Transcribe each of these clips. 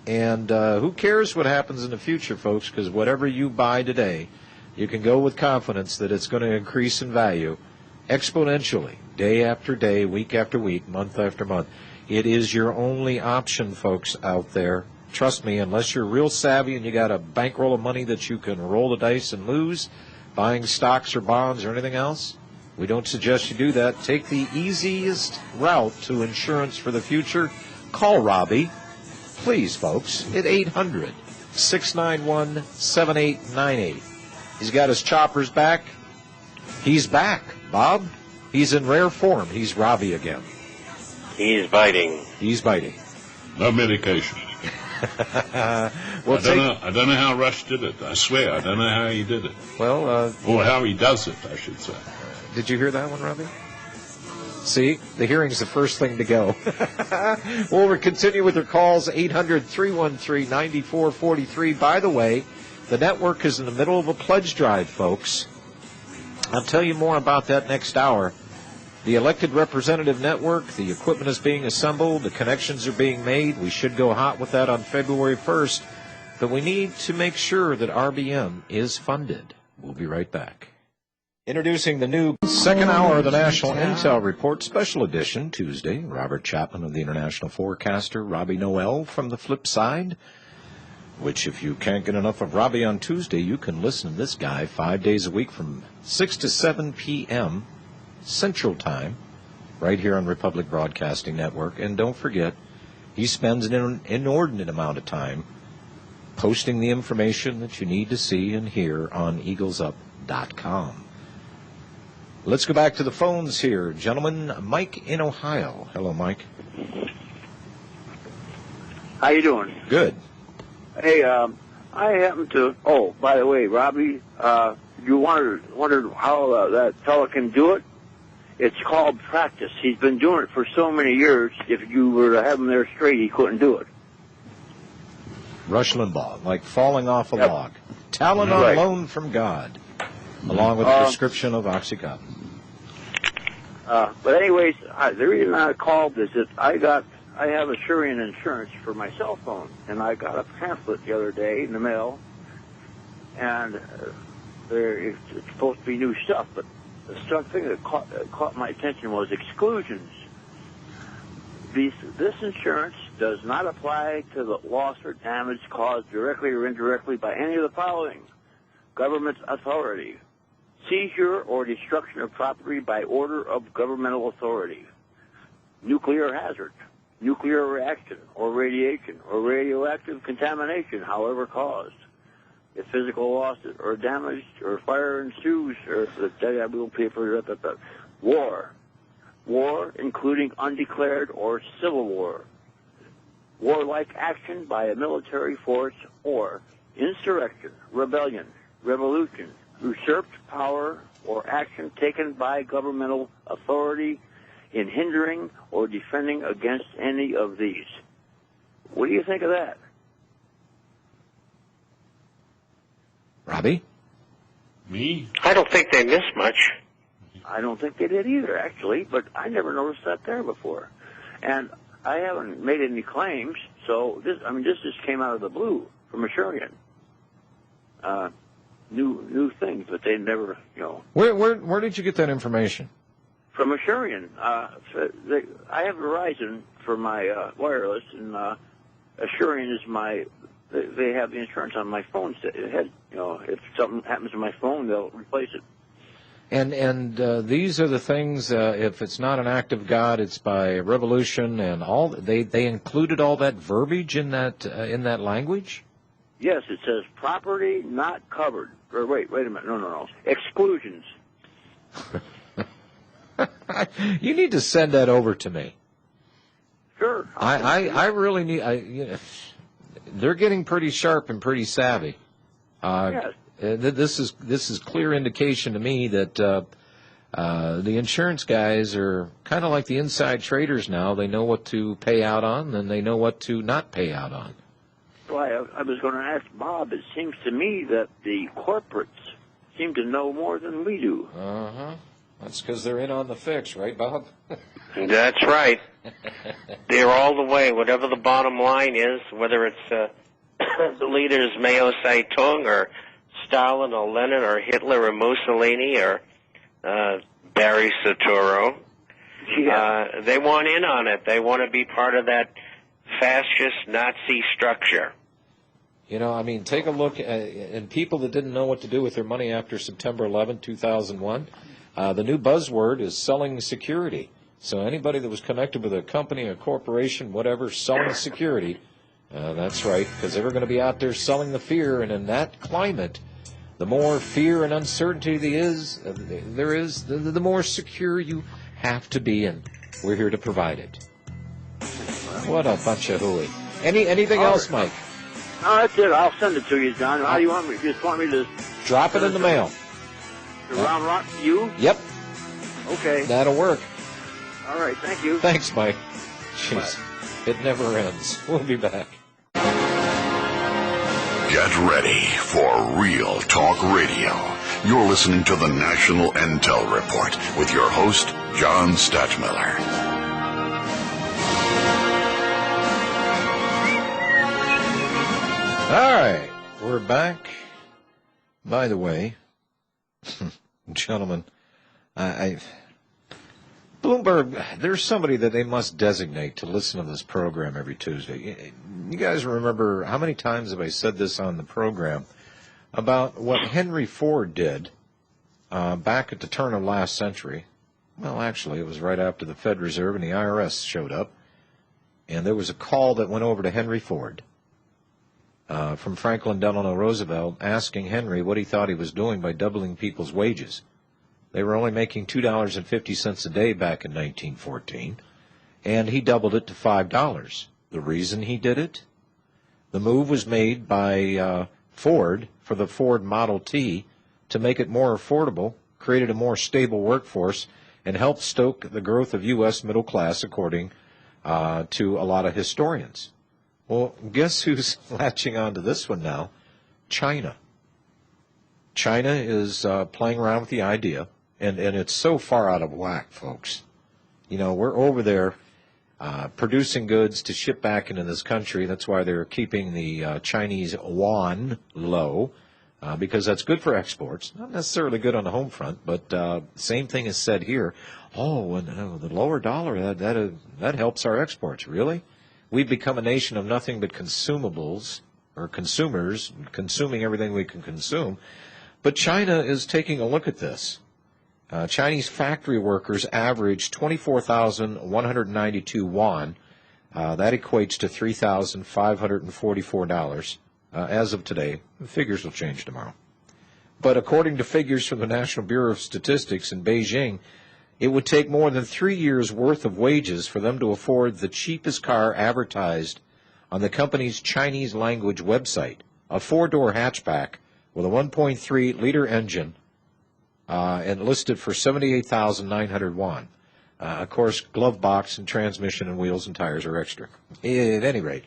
And who cares what happens in the future, folks, because whatever you buy today, you can go with confidence that it's going to increase in value exponentially, day after day, week after week, month after month. It is your only option, folks, out there. Trust me, unless you're real savvy and you got a bankroll of money that you can roll the dice and lose, buying stocks or bonds or anything else, we don't suggest you do that. Take the easiest route to insurance for the future. Call Robbie, please, folks, at 800-691-7898. He's got his choppers back. He's back, Bob. He's in rare form. He's Robbie again. He's biting. He's biting. No medication. Well, I don't know how Rush did it. I swear, I don't know how he did it. Well, or how he does it, I should say. Did you hear that one, Robbie? See, the hearing's the first thing to go. We'll continue with your calls, 800-313-9443. By the way, the network is in the middle of a pledge drive, folks. I'll tell you more about that next hour. The elected representative network, the equipment is being assembled, the connections are being made. We should go hot with that on February 1st, but we need to make sure that RBN is funded. We'll be right back. Introducing the new second hour of the National Intel Report, Special Edition, Tuesday. Robert Chapman of the International Forecaster, Robbie Noel from the flip side, which if you can't get enough of Robbie on Tuesday, you can listen to this guy 5 days a week from 6 to 7 p.m. Central Time, right here on Republic Broadcasting Network. And don't forget, he spends an inordinate amount of time posting the information that you need to see and hear on eaglesup.com. Let's go back to the phones here. Gentlemen, Mike in Ohio. Hello, Mike. How you doing? Good. Hey, I happen to... Oh, by the way, Robbie, you wondered how that fella can do it? It's called practice. He's been doing it for so many years. If you were to have him there straight, he couldn't do it. Rush Limbaugh, like falling off a log. Talent on loan from God, along with a prescription of OxyContin. But anyways, the reason I called is that I have Asurion insurance for my cell phone, and I got a pamphlet the other day in the mail, and it's supposed to be new stuff, but the thing that caught my attention was exclusions. This insurance does not apply to the loss or damage caused directly or indirectly by any of the following: government authority, seizure or destruction of property by order of governmental authority, nuclear hazard, nuclear reaction or radiation or radioactive contamination, however caused. If physical loss or damage or fire ensues, or war, including undeclared or civil war, warlike action by a military force, or insurrection, rebellion, revolution, usurped power, or action taken by governmental authority in hindering or defending against any of these. What do you think of that? Robbie? Me? I don't think they miss much. I don't think they did either, actually, but I never noticed that there before. And I haven't made any claims, so this just came out of the blue from Asurion. New things, but they never, Where did you get that information? From Asurion. I have Verizon for my wireless, and Asurion is my. They have the insurance on my phone. If something happens to my phone, they'll replace it. And these are the things. If it's not an act of God, it's by revolution and all. They included all that verbiage in that language. Yes, it says property not covered. Or wait a minute. No. Exclusions. You need to send that over to me. Sure. I really need. They're getting pretty sharp and pretty savvy. Yes. This is clear indication to me that the insurance guys are kind of like the inside traders now. They know what to pay out on, and they know what to not pay out on. Well, I was going to ask Bob. It seems to me that the corporates seem to know more than we do. Uh-huh. That's because they're in on the fix, right, Bob? That's right. They're all the way, whatever the bottom line is, whether it's the leaders Mao Zedong or Stalin or Lenin or Hitler or Mussolini or Barry Soetoro. Yeah. They want in on it. They want to be part of that fascist Nazi structure. You know, I mean, take a look at and people that didn't know what to do with their money after September 11, 2001. The new buzzword is selling security. So anybody that was connected with a company, a corporation, whatever, selling security, that's right, because they were going to be out there selling the fear. And in that climate, the more fear and uncertainty there is, the more secure you have to be, and we're here to provide it. What a bunch of hooey. Anything else, Mike? No, that's it. I'll send it to you, John. How do you want me? Just want me to drop it in the mail. To Ron Rock? You? Yep. Okay. That'll work. All right. Thank you. Thanks, Mike. Jeez, it never ends. We'll be back. Get ready for Real Talk Radio. You're listening to the National Intel Report with your host, John Stachmiller. All right, we're back. By the way, gentlemen, Bloomberg, there's somebody that they must designate to listen to this program every Tuesday. You guys remember, how many times have I said this on the program, about what Henry Ford did back at the turn of last century? Well, actually, it was right after the Fed Reserve and the IRS showed up, and there was a call that went over to Henry Ford from Franklin Delano Roosevelt asking Henry what he thought he was doing by doubling people's wages. They were only making $2.50 a day back in 1914, and he doubled it to $5. The reason he did it? The move was made by Ford for the Ford Model T to make it more affordable, created a more stable workforce, and helped stoke the growth of U.S. middle class, according to a lot of historians. Well, guess who's latching on to this one now? China. China is playing around with the idea, and it's so far out of whack, folks. You know, we're over there producing goods to ship back into this country. That's why they're keeping the Chinese yuan low, because that's good for exports. Not necessarily good on the home front, but same thing is said here. Oh, and the lower dollar, that helps our exports. Really? We've become a nation of nothing but consumables, or consumers, consuming everything we can consume. But China is taking a look at this. Chinese factory workers average 24,192 yuan. That equates to $3,544 as of today. The figures will change tomorrow. But according to figures from the National Bureau of Statistics in Beijing, it would take more than 3 years' worth of wages for them to afford the cheapest car advertised on the company's Chinese language website, a 4-door hatchback with a 1.3-liter engine and listed for 78,900 yuan. Of course, glove box and transmission and wheels and tires are extra. At any rate,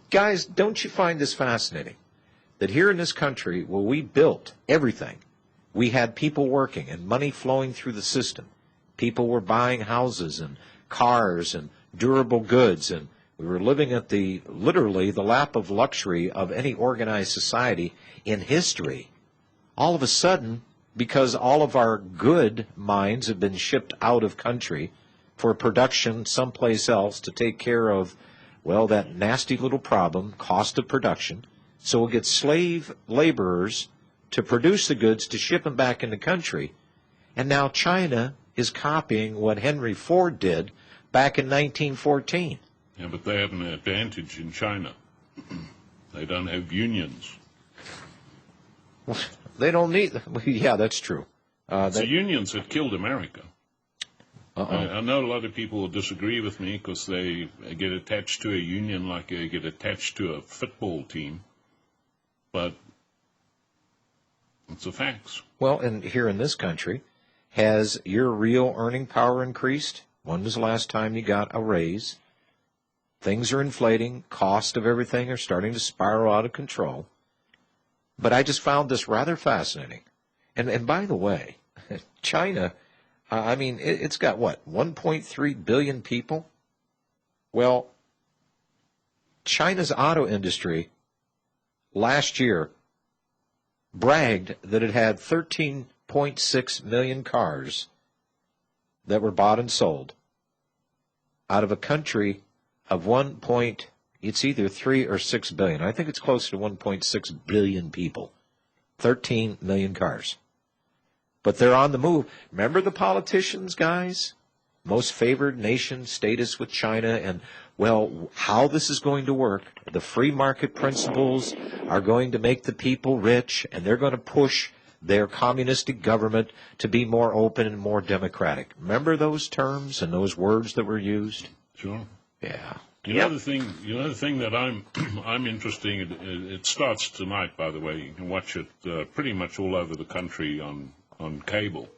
guys, don't you find this fascinating? That here in this country, where we built everything, we had people working and money flowing through the system. People were buying houses and cars and durable goods, and we were living at literally the lap of luxury of any organized society in history. All of a sudden, because all of our good mines have been shipped out of country for production someplace else to take care of, well, that nasty little problem, cost of production, so we'll get slave laborers to produce the goods to ship them back in the country. And now China is copying what Henry Ford did back in 1914. Yeah, but they have an advantage in China. They don't have unions. They don't need... Yeah, that's true. The unions have killed America. I know a lot of people will disagree with me because they get attached to a union like they get attached to a football team. But it's the facts. Well, and here in this country, has your real earning power increased? When was the last time you got a raise? Things are inflating. Cost of everything are starting to spiral out of control. But I just found this rather fascinating. And by the way, China, I mean, it's got what, 1.3 billion people? Well, China's auto industry last year bragged that it had 13.6 million cars that were bought and sold out of a country of it's either 3 or 6 billion. I think it's closer to 1.6 billion people. 13 million cars. But they're on the move. Remember the politicians, guys? Most favored nation status with China, and, well, how this is going to work. The free market principles are going to make the people rich, and they're going to push their communistic government to be more open and more democratic. Remember those terms and those words that were used? Sure. Yeah. You know the thing that I'm interested in. It starts tonight, by the way. You can watch it pretty much all over the country on cable.